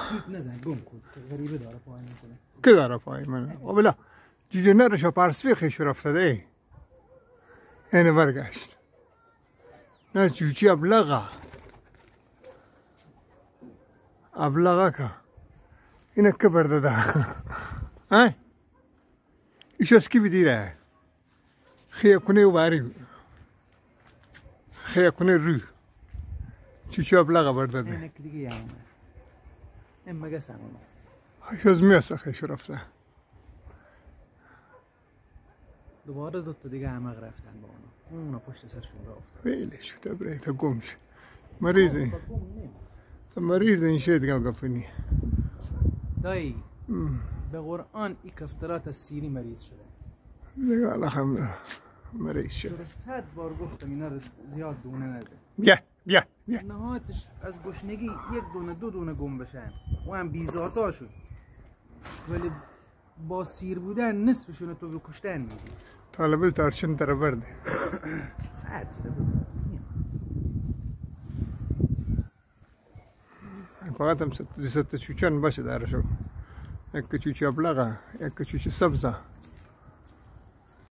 سوت نزن گم کن غریبه داره پای میکنه که داره پای منه بلا جوجه نرشو پرسوی خیش رفتده اینه برگشت نه جوجه ابلغه که اینه که برده ده های ایش از کی بدیره خیه کنه و باری خیه کنه روی چوچه ابلغه برده ده اینه که دیگه یه همه این مگه سمونه ایش از میاسه خیش رفته دوباره دوتا دیگه عمق رفتن با اونا پشت سرشون را افتاد ویلی شده برای تا گم شد مریض این شد گفنی دایی به قرآن این کفترات از سیری مریض شده دیگه الحمد مریض شد 100 بار گفتم اینا رو زیاد دونه نده بیا نهایتش از گشنگی 1 دونه 2 دونه گم بشن و هم بیزاتا شد ولی با سیر بودن نصفشون تو به کشتن میدی طالب تارچن تر برده فقط هم ست چوچن باشه دارشو یک چوچه ابلغه یک چوچه سبزه